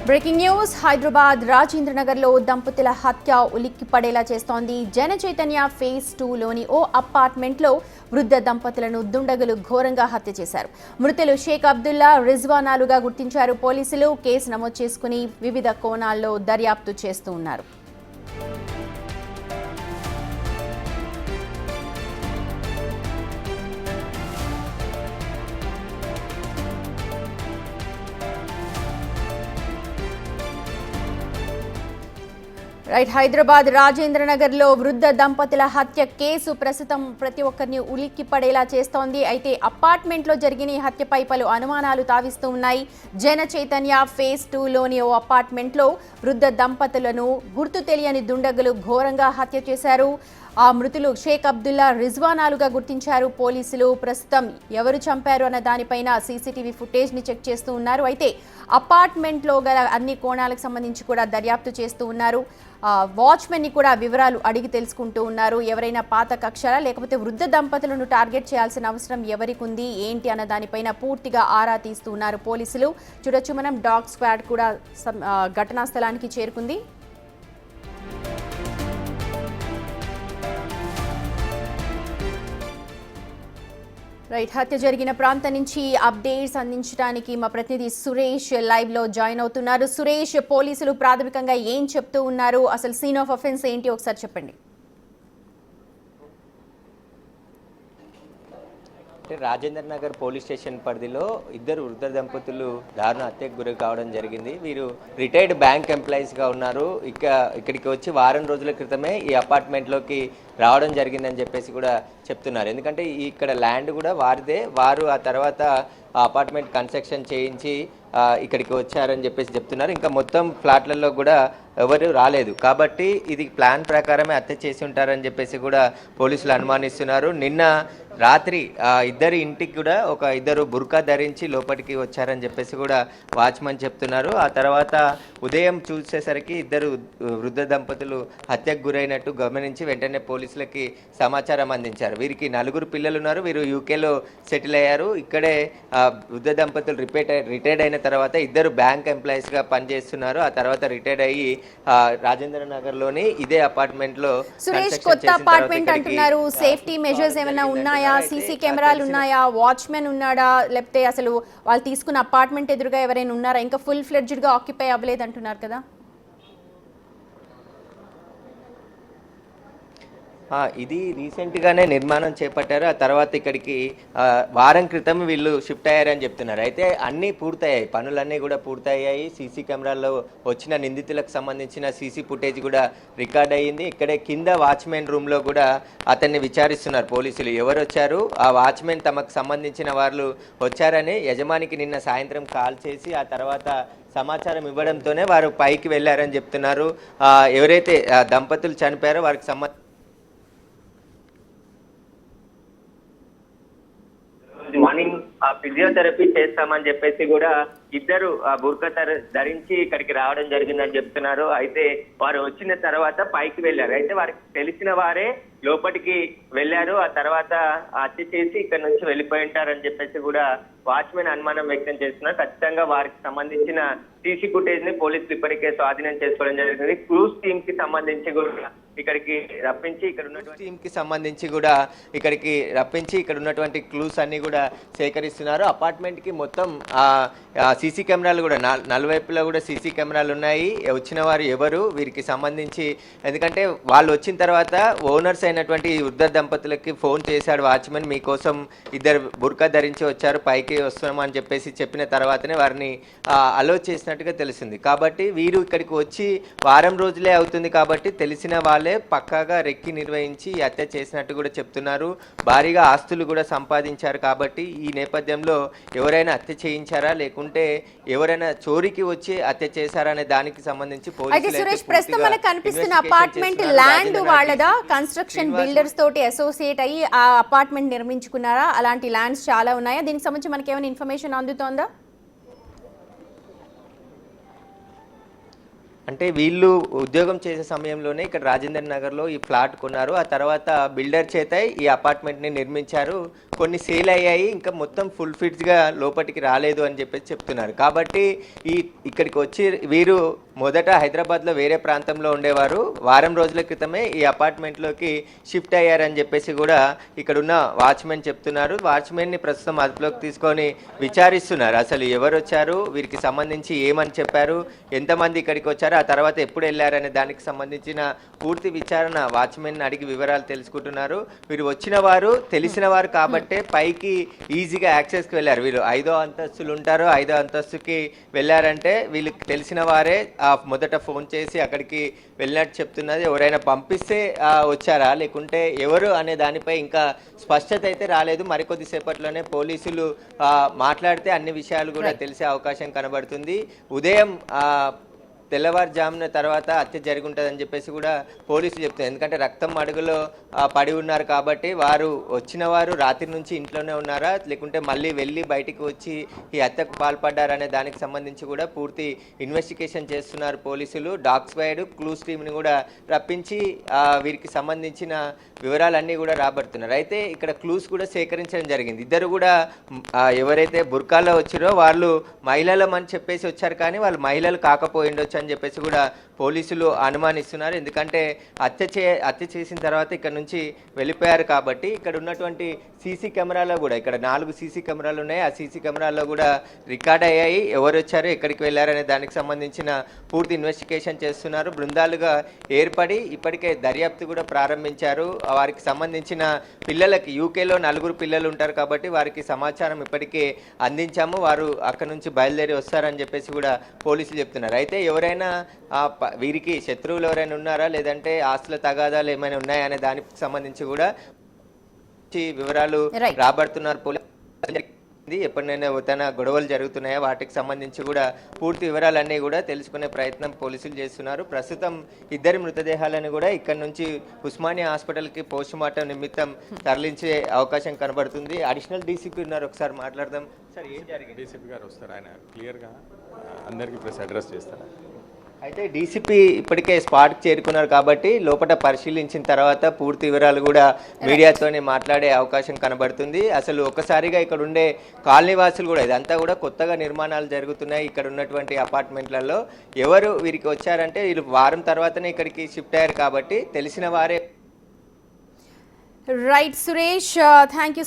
Breaking news Hyderabad రాజేంద్రనగర్లో దంపతుల హత్య ఉలిక్కి పడేలా చేస్తోంది. జనచైతన్య ఫేజ్ 2లోని ఓ అపార్ట్మెంట్లో వృద్ధ దంపతులను దుండగులు ఘోరంగా హత్య చేశారు. మృతులు షేక్ అబ్దుల్లా, రిజ్వానాలుగా గుర్తించారు పోలీసులు. కేసు నమోదు చేసుకుని వివిధ కోణాల్లో దర్యాప్తు చేస్తూ ఉన్నారు. హైదరాబాద్ రాజేంద్రనగర్లో వృద్ధ దంపతుల హత్య కేసు ప్రస్తుతం ప్రతి ఒక్కరిని ఉలిక్కి పడేలా చేస్తోంది. అయితే అపార్ట్మెంట్లో జరిగిన ఈ హత్యపై పలు అనుమానాలు తావిస్తూ ఉన్నాయి. జన చైతన్య ఫేజ్ 2లోని ఓ అపార్ట్మెంట్లో వృద్ధ దంపతులను గుర్తు తెలియని దుండగులు ఘోరంగా హత్య చేశారు. ఆ మృతులు షేక్ అబ్దుల్లా, రిజ్వానాలుగా గుర్తించారు పోలీసులు. ప్రస్తుతం ఎవరు చంపారు అన్న దానిపైన సీసీటీవీ ఫుటేజ్ని చెక్ చేస్తూ ఉన్నారు. అయితే అపార్ట్మెంట్లో గల అన్ని కోణాలకు సంబంధించి కూడా దర్యాప్తు చేస్తూ ఉన్నారు. వాచ్మెన్ని కూడా వివరాలు అడిగి తెలుసుకుంటూ ఉన్నారు. ఎవరైనా పాత కక్షలా లేకపోతే వృద్ధ దంపతులను టార్గెట్ చేయాల్సిన అవసరం ఎవరికి ఉంది ఏంటి అన్న దానిపైన పూర్తిగా ఆరా తీస్తూ ఉన్నారు పోలీసులు. చూడొచ్చు మనం, డాగ్ స్క్వాడ్ కూడా ఘటనా స్థలానికి చేరుకుంది. హత్య జరిగిన ప్రాంతం నుంచి అప్డేట్స్ అందించడానికి మా ప్రతినిధి సురేష్ లైవ్ లో జాయిన్ అవుతున్నారు. సురేష్, పోలీసులు ప్రాథమికంగా ఏం చెప్తూ ఉన్నారు? అసలు సీన్ ఆఫ్ అఫెన్స్ ఏంటి ఒకసారి చెప్పండి. అంటే రాజేంద్ర నగర్ పోలీస్ స్టేషన్ పరిధిలో ఇద్దరు వృద్ధ దంపతులు దారుణ హత్యకు గురి కావడం జరిగింది. వీరు రిటైర్డ్ బ్యాంక్ ఎంప్లాయీస్గా ఉన్నారు. ఇక్కడికి వచ్చి వారం రోజుల క్రితమే ఈ అపార్ట్మెంట్లోకి రావడం జరిగిందని చెప్పేసి కూడా చెప్తున్నారు. ఎందుకంటే ఇక్కడ ల్యాండ్ కూడా వారిదే. వారు ఆ తర్వాత ఆ అపార్ట్మెంట్ కన్స్ట్రక్షన్ చేయించి ఇక్కడికి వచ్చారని చెప్పేసి చెప్తున్నారు. ఇంకా మొత్తం ఫ్లాట్లలో కూడా ఎవరు రాలేదు. కాబట్టి ఇది ప్లాన్ ప్రకారమే హత్య చేసి ఉంటారని చెప్పేసి కూడా పోలీసులు అనుమానిస్తున్నారు. నిన్న రాత్రి ఇద్దరి ఇంటికి కూడా ఇద్దరు బుర్కా ధరించి లోపలికి వచ్చారని చెప్పేసి కూడా వాచ్మన్ చెప్తున్నారు. ఆ తర్వాత ఉదయం చూసేసరికి ఇద్దరు వృద్ధ దంపతులు హత్యకు గురైనట్టు గమనించి వెంటనే పోలీసులకి సమాచారం అందించారు. వీరికి 4 పిల్లలు ఉన్నారు. వీరు యూకేలో సెటిల్ అయ్యారు. ఇక్కడే వృద్ధ దంపతులు రిటైర్డ్ అయిన తర్వాత ఇద్దరు బ్యాంక్ ఎంప్లాయీస్గా పనిచేస్తున్నారు. ఆ తర్వాత రిటైర్డ్ అయ్యి రాజేంద్ర నగర్లోని ఇదే అపార్ట్మెంట్లో సురేష్, కొత్త అపార్ట్మెంట్ అంటున్నారు. సేఫ్టీ మెజర్స్ ఏమైనా ఉన్నాయా? సీసీ కెమెరాలు ఉన్నాయా? వాచ్మెన్ ఉన్నాడా? లేకపోతే అసలు వాళ్ళు తీసుకున్న అపార్ట్మెంట్ ఎదురుగా ఎవరైనా ఉన్నారా? ఇంకా ఫుల్ ఫ్లెడ్జ్డ్ గా ఆక్యుపై అవ్వలేదు అంటున్నారు కదా. ఇది రీసెంట్గానే నిర్మాణం చేపట్టారు. ఆ తర్వాత ఇక్కడికి వారం క్రితం వీళ్ళు షిఫ్ట్ అయ్యారని చెప్తున్నారు. అయితే అన్నీ పూర్తయ్యాయి, పనులన్నీ కూడా పూర్తయ్యాయి. సీసీ కెమెరాల్లో వచ్చిన నిందితులకు సంబంధించిన సీసీ ఫుటేజ్ కూడా రికార్డ్ అయ్యింది. ఇక్కడే కింద వాచ్మెన్ రూమ్లో కూడా అతన్ని విచారిస్తున్నారు పోలీసులు. ఎవరు వచ్చారు, ఆ వాచ్మెన్ తమకు సంబంధించిన వాళ్ళు వచ్చారని యజమానికి నిన్న సాయంత్రం కాల్ చేసి ఆ తర్వాత సమాచారం ఇవ్వడంతోనే వారు పైకి వెళ్ళారని చెప్తున్నారు. ఎవరైతే దంపతులు చనిపోయారో వారికి సంబంధించి మార్నింగ్ ఫిజియోథెరపీ చేస్తామని చెప్పేసి కూడా ఇద్దరు బుర్కా ధరించి ఇక్కడికి రావడం జరిగిందని చెప్తున్నారు. అయితే వారు వచ్చిన తర్వాత పైకి వెళ్ళారు. అయితే వారికి తెలిసిన వారే లోపలికి వెళ్ళారు. ఆ తర్వాత హత్య చేసి ఇక్కడ నుంచి వెళ్ళిపోయి ఉంటారని చెప్పేసి కూడా వాచ్మెన్ అనుమానం వ్యక్తం చేస్తున్నారు. ఖచ్చితంగా వారికి సంబంధించిన సీసీ ఫుటేజ్ ని పోలీసులు ఇప్పటికే స్వాధీనం చేసుకోవడం జరిగింది. క్రూజ్ టీమ్ కి సంబంధించి కూడా ఇక్కడికి రప్పించి ఇక్కడ ఉన్నటువంటి క్లూస్ అన్ని కూడా సేకరిస్తున్నారు. అపార్ట్మెంట్ కి మొత్తం సీసీ కెమెరాలు కూడా నలువైపులా కూడా సీసీ కెమెరాలు ఉన్నాయి. వచ్చిన వారు ఎవరు, వీరికి సంబంధించి, ఎందుకంటే వాళ్ళు వచ్చిన తర్వాత ఓనర్స్ అయినటువంటి వృద్ధ దంపతులకి ఫోన్ చేశాడు వాచ్మెన్, మీకోసం ఇద్దరు బుర్కా ధరించి వచ్చారు, పైకి వస్తున్నామని చెప్పేసి చెప్పిన తర్వాతనే వారిని అలో చేసినట్టుగా తెలిసింది. కాబట్టి వీరు ఇక్కడికి వచ్చి వారం రోజులే అవుతుంది కాబట్టి తెలిసిన వాళ్ళే పక్కాగా రెక్కి నిర్వహించి హత్య చేసినట్టు కూడా చెప్తున్నారు. భారీగా ఆస్తులు కూడా సంపాదించారు. కాబట్టి ఈ నేపథ్యంలో ఎవరైనా హత్య చేయించారా లేకుంటే ఎవరైనా చోరీకి వచ్చి హత్య చేశారా అనే దానికి సంబంధించి ప్రస్తుతం మనకు కనిపిస్తున్న అపార్ట్మెంట్ ల్యాండ్ వాళ్ళదా? కన్స్ట్రక్షన్ బిల్డర్స్ తోటి అసోసియేట్ అయ్యి ఆ అపార్ట్మెంట్ నిర్మించుకున్నారా? అలాంటి ల్యాండ్స్ చాలా ఉన్నాయా? దీనికి సంబంధించి మనకి ఏమైనా ఇన్ఫర్మేషన్ అందుతోందా? అంటే వీళ్ళు ఉద్యోగం చేసే సమయంలోనే ఇక్కడ రాజేంద్ర నగర్లో ఈ ఫ్లాట్ కొన్నారు. ఆ తర్వాత బిల్డర్ చేత ఈ అపార్ట్మెంట్ని నిర్మించారు. కొన్ని సేల్ అయ్యాయి, ఇంకా మొత్తం ఫుల్ ఫిట్స్గా లోపలికి రాలేదు అని చెప్పేసి చెప్తున్నారు. కాబట్టి ఇక్కడికి వచ్చి వీరు మొదట హైదరాబాద్లో వేరే ప్రాంతంలో ఉండేవారు. వారం రోజుల క్రితమే ఈ అపార్ట్మెంట్లోకి షిఫ్ట్ అయ్యారని చెప్పేసి కూడా ఇక్కడున్న వాచ్మెన్ చెప్తున్నారు. వాచ్మెన్ని ప్రస్తుతం అదుపులోకి తీసుకొని విచారిస్తున్నారు. అసలు ఎవరు వచ్చారు, వీరికి సంబంధించి ఏమని చెప్పారు, ఎంతమంది ఇక్కడికి వచ్చారు, ఆ తర్వాత ఎప్పుడు వెళ్ళారనే దానికి సంబంధించిన పూర్తి విచారణ వాచ్మెన్ అడిగి వివరాలు తెలుసుకుంటున్నారు. వీరు వచ్చిన వారు తెలిసిన వారు కాబట్టే పైకి ఈజీగా యాక్సెస్కి వెళ్ళారు. వీళ్ళు 5వ అంతస్తులు ఉంటారు, 5వ అంతస్తుకి వెళ్ళారంటే వీళ్ళకి తెలిసిన వారే మొదట ఫోన్ చేసి అక్కడికి వెళ్ళినట్టు చెప్తున్నది. ఎవరైనా పంపిస్తే వచ్చారా లేకుంటే ఎవరు అనే దానిపై ఇంకా స్పష్టత అయితే రాలేదు. మరికొద్ది సేపట్లోనే పోలీసులు మాట్లాడితే అన్ని విషయాలు కూడా తెలిసే అవకాశం కనబడుతుంది. ఉదయం తెల్లవారుజామున తర్వాత హత్య జరిగి ఉంటుందని చెప్పేసి కూడా పోలీసులు చెప్తున్నారు. ఎందుకంటే రక్తం అడుగులో పడి ఉన్నారు కాబట్టి వారు వచ్చిన వారు రాత్రి నుంచి ఇంట్లోనే ఉన్నారా లేకుంటే మళ్ళీ వెళ్ళి బయటికి వచ్చి ఈ హత్యకు పాల్పడ్డారనే దానికి సంబంధించి కూడా పూర్తి ఇన్వెస్టిగేషన్ చేస్తున్నారు పోలీసులు. డాగ్ స్క్వాడ్ క్లూస్ టీమ్ని కూడా రప్పించి వీరికి సంబంధించిన వివరాలన్నీ కూడా రాబడుతున్నారు. అయితే ఇక్కడ క్లూస్ కూడా సేకరించడం జరిగింది. ఇద్దరు కూడా ఎవరైతే బుర్కాలో వచ్చారో వాళ్ళు మహిళలమని చెప్పేసి వచ్చారు, కానీ వాళ్ళు మహిళలు కాకపోయి ఉండొచ్చు అని చెప్పేసి కూడా పోలీసులు అనుమానిస్తున్నారు. ఎందుకంటే హత్య చేసిన తర్వాత ఇక్కడ నుంచి వెళ్ళిపోయారు కాబట్టి ఇక్కడ ఉన్నటువంటి సీసీ కెమెరాలో కూడా ఇక్కడ 4 సీసీ కెమెరాలు ఉన్నాయి. ఆ సీసీ కెమెరాల్లో కూడా రికార్డ్ అయ్యాయి. ఎవరు వచ్చారు, ఎక్కడికి వెళ్ళారనే దానికి సంబంధించిన పూర్తి ఇన్వెస్టిగేషన్ చేస్తున్నారు. బృందాలుగా ఏర్పడి ఇప్పటికే దర్యాప్తు కూడా ప్రారంభించారు. వారికి సంబంధించిన పిల్లలకి యూకేలో 4 పిల్లలు ఉంటారు కాబట్టి వారికి సమాచారం ఇప్పటికే అందించాము. వారు అక్కడ నుంచి బయలుదేరి వస్తారని చెప్పేసి కూడా పోలీసులు చెప్తున్నారు. అయితే ఎవరైనా వీరికి శత్రువులు ఎవరైనా ఉన్నారా లేదంటే ఆస్తుల తగాదాలు ఏమైనా ఉన్నాయా అనే దానికి సంబంధించి కూడా వివరాలు రాబడుతున్నారు పోలీసులు. ఎప్పుడైనా తన గొడవలు జరుగుతున్నాయా వాటికి సంబంధించి కూడా పూర్తి వివరాలన్నీ కూడా తెలుసుకునే ప్రయత్నం పోలీసులు చేస్తున్నారు. ప్రస్తుతం ఇద్దరి మృతదేహాలను కూడా ఇక్కడ నుంచి ఉస్మానియా హాస్పిటల్కి పోస్ట్ మార్టం నిమిత్తం తరలించే అవకాశం కనబడుతుంది. అడిషనల్ డీసీపీ ఉన్నారు, ఒకసారి మాట్లాడదాం. సార్ ఏం జరిగింది? డీసీపీ గారు వస్తారు, ఆయన క్లియర్గా అందరికీ ప్రెస్ అడ్రస్ చేస్తారు. అయితే డీసీపీ ఇప్పటికే స్పాట్కి చేరుకున్నారు కాబట్టి లోపల పరిశీలించిన తర్వాత పూర్తి వివరాలు కూడా మీడియాతోనే మాట్లాడే అవకాశం కనబడుతుంది. అసలు ఒకసారిగా ఇక్కడ ఉండే కాలనీవాసులు కూడా ఇదంతా కూడా కొత్తగా నిర్మాణాలు జరుగుతున్నాయి. ఇక్కడ ఉన్నటువంటి అపార్ట్మెంట్లలో ఎవరు వీరికి వచ్చారంటే వీళ్ళు వారం తర్వాతనే ఇక్కడికి షిఫ్ట్ అయ్యారు కాబట్టి తెలిసిన వారే. Right Suresh, thank you.